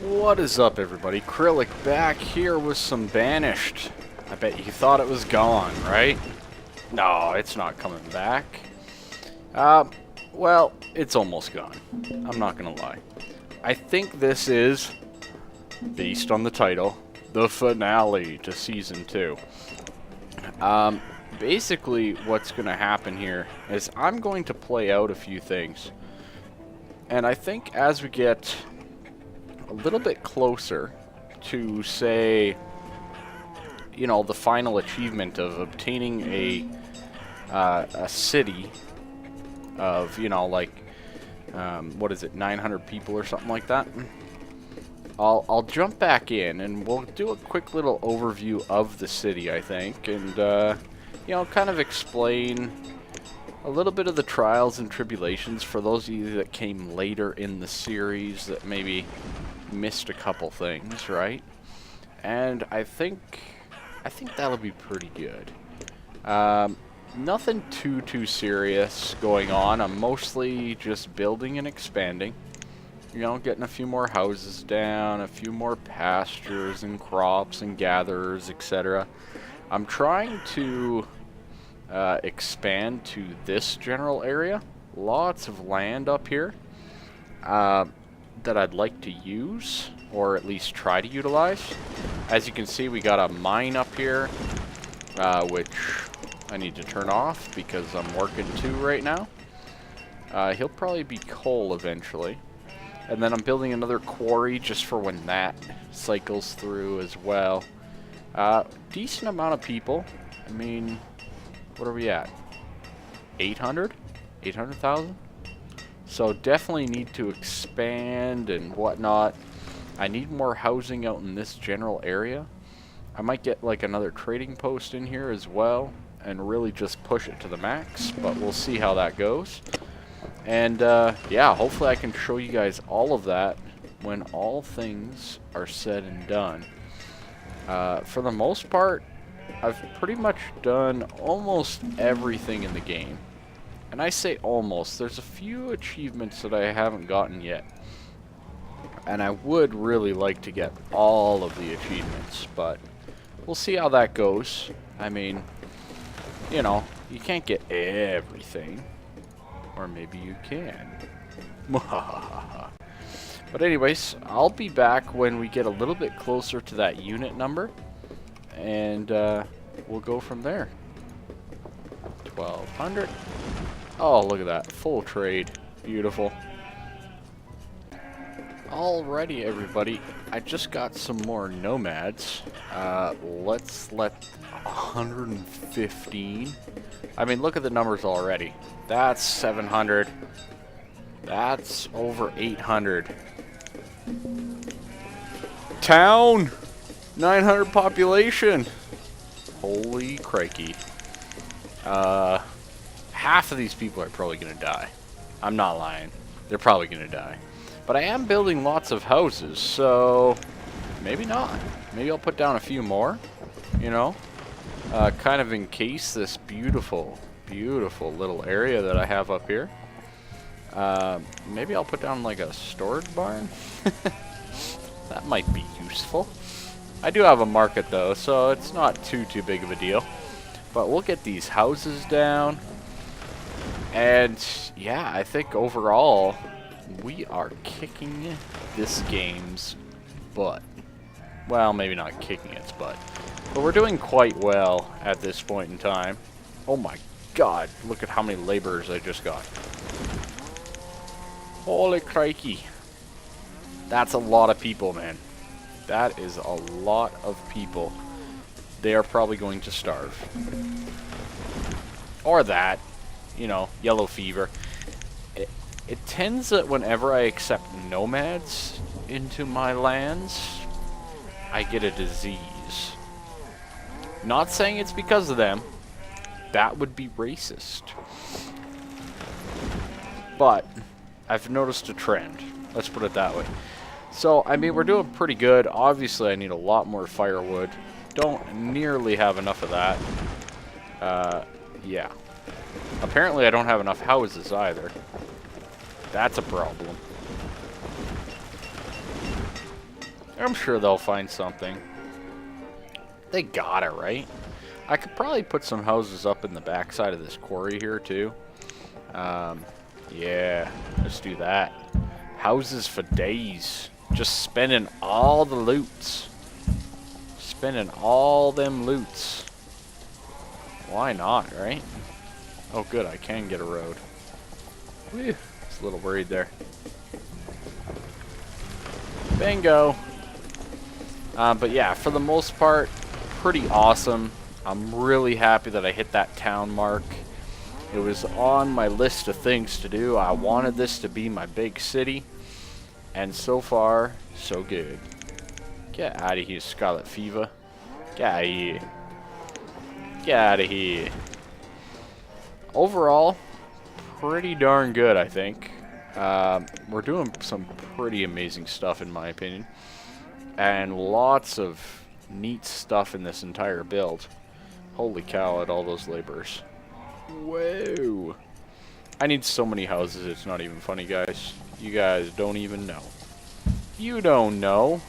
What is up, everybody? Krillic back here with some Banished. I bet you thought it was gone, right? No, it's not coming back. Well, it's almost gone. I'm not gonna lie. I think this is, based on the title, the finale to Season 2. Basically, what's gonna happen here is I'm going to play out a few things. And I think as we get a little bit closer to, say, you know, the final achievement of obtaining a city of, you know, like, what is it, 900 people or something like that. I'll jump back in and we'll do a quick little overview of the city, I think, and, you know, kind of explain a little bit of the trials and tribulations for those of you that came later in the series that maybe missed a couple things, right? And I think that'll be pretty good. Nothing too serious going on. I'm mostly just building and expanding. You know, getting a few more houses down, a few more pastures and crops and gatherers, etc. I'm trying to expand to this general area. Lots of land up here that I'd like to use, or at least try to utilize. As you can see, we got a mine up here, which I need to turn off because I'm working too right now. He'll probably be coal eventually. And then I'm building another quarry just for when that cycles through as well. Decent amount of people. I mean, what are we at? 800? 800,000? So definitely need to expand and whatnot. I need more housing out in this general area. I might get like another trading post in here as well and really just push it to the max, but we'll see how that goes. And yeah, hopefully I can show you guys all of that when all things are said and done. For the most part, I've pretty much done almost everything in the game. And I say almost. There's a few achievements that I haven't gotten yet. And I would really like to get all of the achievements, but we'll see how that goes. I mean, you know, you can't get everything. Or maybe you can. But anyways, I'll be back when we get a little bit closer to that unit number. And we'll go from there. 1,200. Oh, look at that. Full trade. Beautiful. Alrighty, everybody. I just got some more nomads. Let's let 115. I mean, look at the numbers already. That's 700. That's over 800. Town! 900 population. Holy crikey. Half of these people are probably going to die. I'm not lying. They're probably going to die. But I am building lots of houses, so maybe not. Maybe I'll put down a few more, you know, kind of encase this beautiful, beautiful little area that I have up here. Maybe I'll put down like a storage barn. That might be useful. I do have a market though, so it's not too big of a deal. But we'll get these houses down. And yeah, I think overall we are kicking this game's butt. Well, maybe not kicking its butt, but we're doing quite well at this point in time. Oh my god, look at how many laborers I just got. Holy crikey. That's a lot of people, man. That is a lot of people. They are probably going to starve. Or that. You know, yellow fever. It tends that whenever I accept nomads into my lands, I get a disease. Not saying it's because of them. That would be racist. But I've noticed a trend. Let's put it that way. So, I mean, we're doing pretty good. Obviously, I need a lot more firewood. Don't nearly have enough of that. Yeah. Apparently, I don't have enough houses either. That's a problem. I'm sure they'll find something. They got it, right? I could probably put some houses up in the backside of this quarry here, too. Yeah, let's do that. Houses for days. Just spending all the loots. Spending all them loots. Why not, right? Oh, good, I can get a road. Whew, I was a little worried there. Bingo! But yeah, for the most part, pretty awesome. I'm really happy that I hit that town mark. It was on my list of things to do. I wanted this to be my big city. And so far, so good. Get out of here, Scarlet Fever. Get out of here. Get out of here. Overall, pretty darn good, I think. We're doing some pretty amazing stuff, in my opinion. And lots of neat stuff in this entire build. Holy cow at all those laborers. Whoa. I need so many houses, it's not even funny, guys. You guys don't even know. You don't know.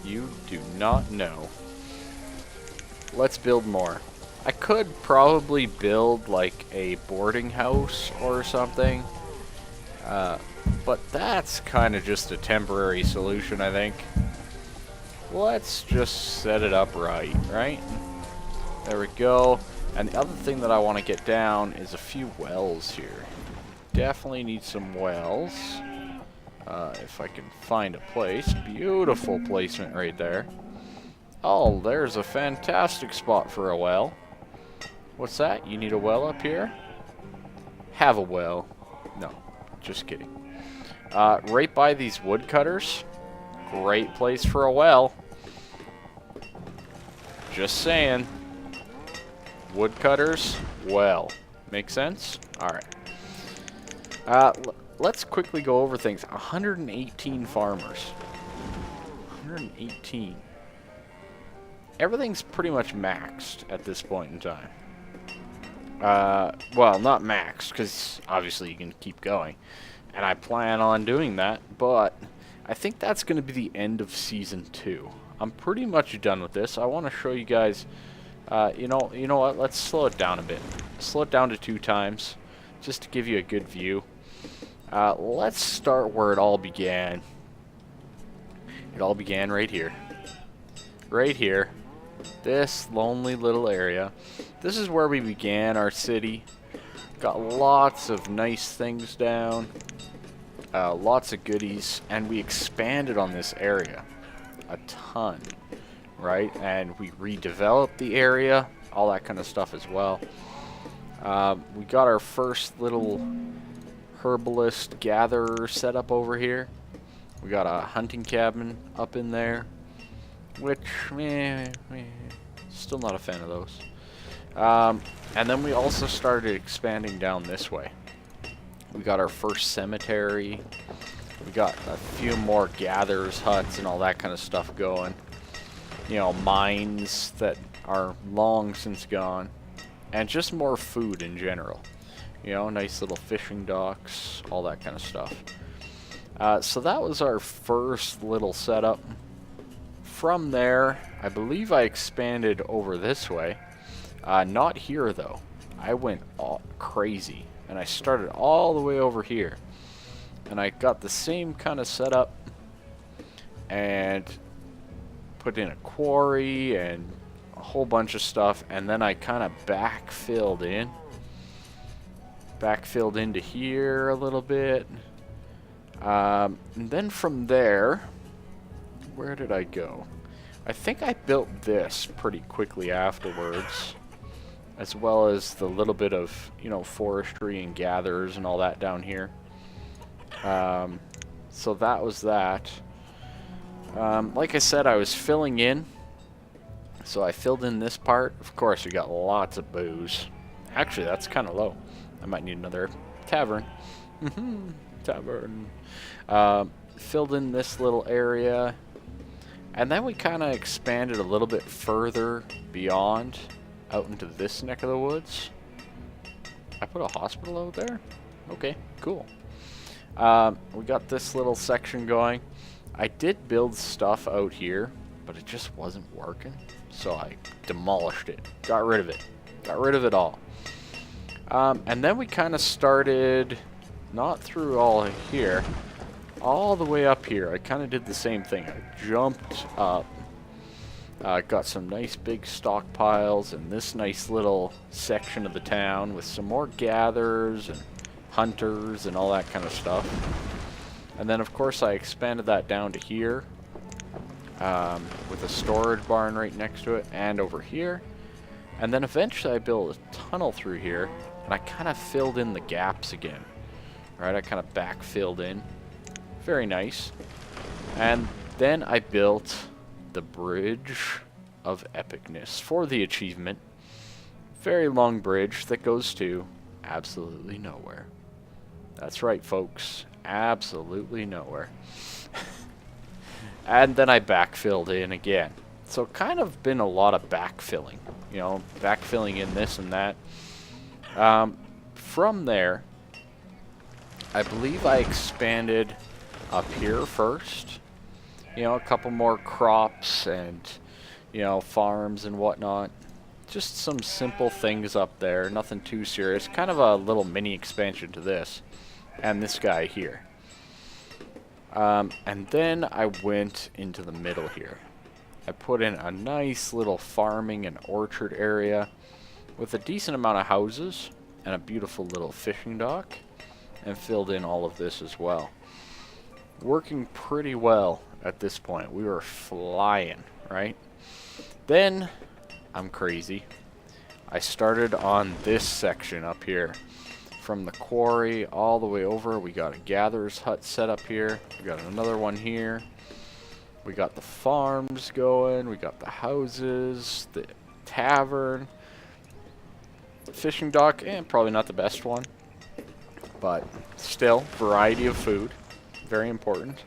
You do not know. Let's build more. I could probably build like a boarding house or something. But that's kind of just a temporary solution, I think. Let's just set it up right? There we go. And the other thing that I want to get down is a few wells here. Definitely need some wells. If I can find a place. Beautiful placement right there. Oh, there's a fantastic spot for a well. What's that? You need a well up here? Have a well. No, just kidding. Right by these woodcutters. Great place for a well. Just saying. Woodcutters, well. Make sense? Alright. Let's quickly go over things. 118 farmers. 118. Everything's pretty much maxed at this point in time. Well, not maxed, because obviously you can keep going. And I plan on doing that, but I think that's going to be the end of Season 2. I'm pretty much done with this. I want to show you guys, you know what, let's slow it down a bit. Slow it down to 2 times, just to give you a good view. Let's start where it all began. It all began right here. Right here. This lonely little area. This is where we began our city. Got lots of nice things down. Lots of goodies. And we expanded on this area. A ton. Right? And we redeveloped the area. All that kind of stuff as well. We got our first little herbalist gatherer set up over here. We got a hunting cabin up in there. Which, still not a fan of those. And then we also started expanding down this way. We got our first cemetery. We got a few more gatherers' huts and all that kind of stuff going. You know, mines that are long since gone. And just more food in general. You know, nice little fishing docks, all that kind of stuff. So that was our first little setup. From there, I believe I expanded over this way. Not here, though. I went all crazy, and I started all the way over here. And I got the same kind of setup, and put in a quarry, and a whole bunch of stuff, and then I kind of backfilled into here a little bit. And then from there, where did I go? I think I built this pretty quickly afterwards, as well as the little bit of, you know, forestry and gatherers and all that down here. So that was that. Like I said, I was filling in. So I filled in this part. Of course, we got lots of booze. Actually, that's kind of low. I might need another tavern. Tavern. Filled in this little area. And then we kind of expanded a little bit further beyond, out into this neck of the woods. I put a hospital out there? Okay, cool. We got this little section going. I did build stuff out here, but it just wasn't working. So I demolished it. Got rid of it. Got rid of it all. And then we kind of started, not through all here, all the way up here. I kind of did the same thing. I jumped up. Got some nice big stockpiles in this nice little section of the town with some more gatherers and hunters and all that kind of stuff. And then of course I expanded that down to here with a storage barn right next to it and over here. And then eventually I built a tunnel through here and I kind of filled in the gaps again. Right, I kind of backfilled in. Very nice. And then I built the Bridge of Epicness for the achievement. Very long bridge that goes to absolutely nowhere. That's right, folks. Absolutely nowhere. And then I backfilled in again. So kind of been a lot of backfilling. You know, backfilling in this and that. From there, I believe I expanded up here first. You know, a couple more crops and, you know, farms and whatnot. Just some simple things up there, nothing too serious. Kind of a little mini expansion to this. And this guy here. And then I went into the middle here. I put in a nice little farming and orchard area with a decent amount of houses and a beautiful little fishing dock. And filled in all of this as well. Working pretty well at this point. We were flying, right? Then, I'm crazy. I started on this section up here. From the quarry all the way over, we got a gatherer's hut set up here. We got another one here. We got the farms going. We got the houses, the tavern, the fishing dock, and probably not the best one. But still, variety of food. Very important.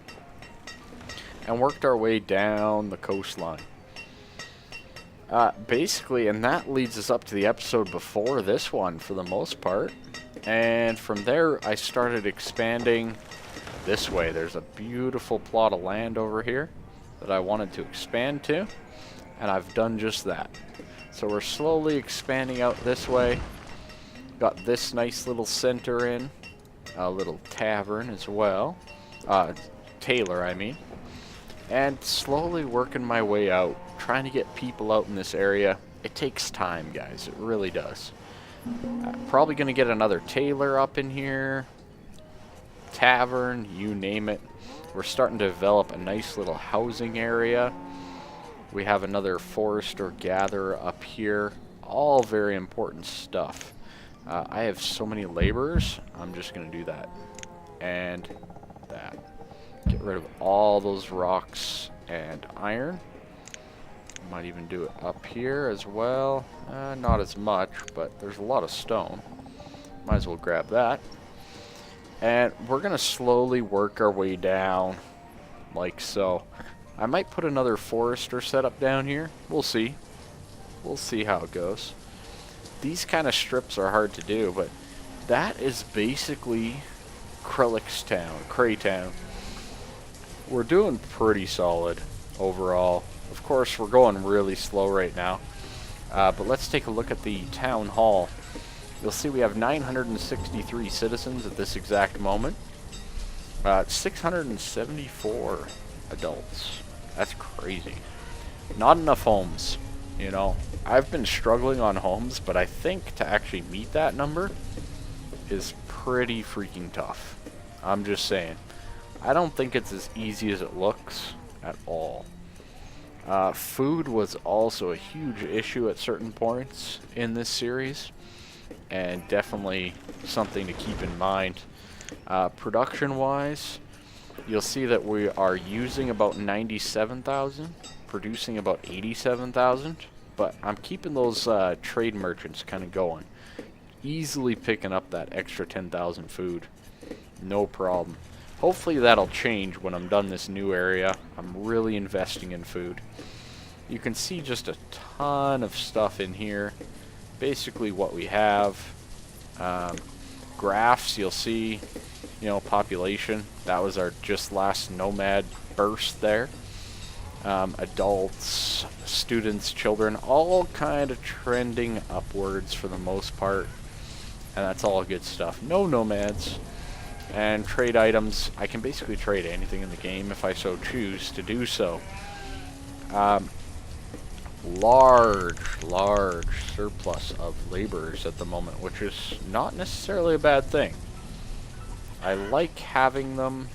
And worked our way down the coastline. Basically, and that leads us up to the episode before this one for the most part. And from there, I started expanding this way. There's a beautiful plot of land over here that I wanted to expand to. And I've done just that. So we're slowly expanding out this way. Got this nice little center in. A little tavern as well. Tailor, I mean. And slowly working my way out. Trying to get people out in this area. It takes time, guys. It really does. Probably going to get another tailor up in here. Tavern, you name it. We're starting to develop a nice little housing area. We have another forester gatherer up here. All very important stuff. I have so many laborers. I'm just going to do that. And that. Get rid of all those rocks and iron. Might even do it up here as well. Not as much, but there's a lot of stone. Might as well grab that. And we're going to slowly work our way down like so. I might put another forester setup down here. We'll see. We'll see how it goes. These kind of strips are hard to do, but that is basically Craytown. We're doing pretty solid overall. Of course, we're going really slow right now. But let's take a look at the town hall. You'll see we have 963 citizens at this exact moment. 674 adults. That's crazy. Not enough homes, you know. I've been struggling on homes, but I think to actually meet that number is pretty freaking tough. I'm just saying. I don't think it's as easy as it looks at all. Food was also a huge issue at certain points in this series, and definitely something to keep in mind. Production-wise, you'll see that we are using about 97,000, producing about 87,000, but I'm keeping those trade merchants kind of going. Easily picking up that extra 10,000 food. No problem. Hopefully that'll change when I'm done this new area. I'm really investing in food. You can see just a ton of stuff in here. Basically what we have. Graphs, you'll see. you know, population. That was our just last nomad burst there. Adults, students, children, all kind of trending upwards for the most part. And that's all good stuff. No nomads. And trade items. I can basically trade anything in the game if I so choose to do so. Large surplus of laborers at the moment, which is not necessarily a bad thing. I like having them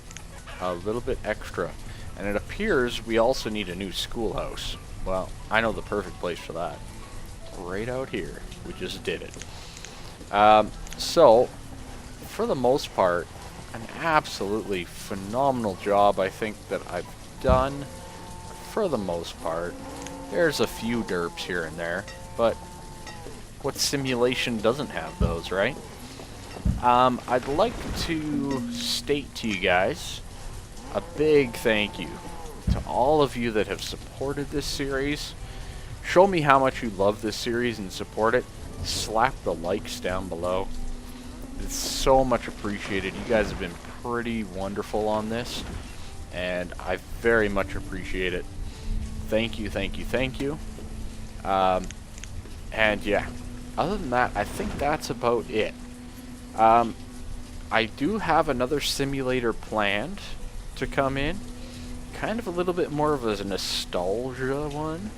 a little bit extra. And it appears we also need a new schoolhouse. Well, I know the perfect place for that. Right out here. We just did it. So, for the most part, an absolutely phenomenal job I think that I've done. For the most part. There's a few derps here and there, but what simulation doesn't have those, right? I'd like to state to you guys a big thank you to all of you that have supported this series. Show me how much you love this series and support it. Slap the likes down below. It's so much appreciated. You guys have been pretty wonderful on this, and I very much appreciate it. Thank you, thank you, thank you. And yeah, other than that, I think that's about it. I do have another simulator planned to come in. Kind of a little bit more of a nostalgia one.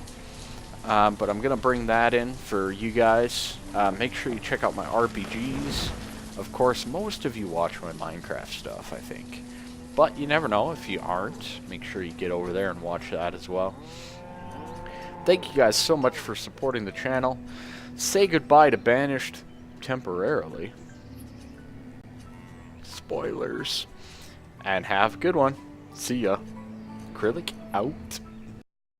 But I'm going to bring that in for you guys. Make sure you check out my RPGs. Of course, most of you watch my Minecraft stuff, I think. But you never know if you aren't. Make sure you get over there and watch that as well. Thank you guys so much for supporting the channel. Say goodbye to Banished temporarily. Spoilers. And have a good one. See ya. Acrylic out.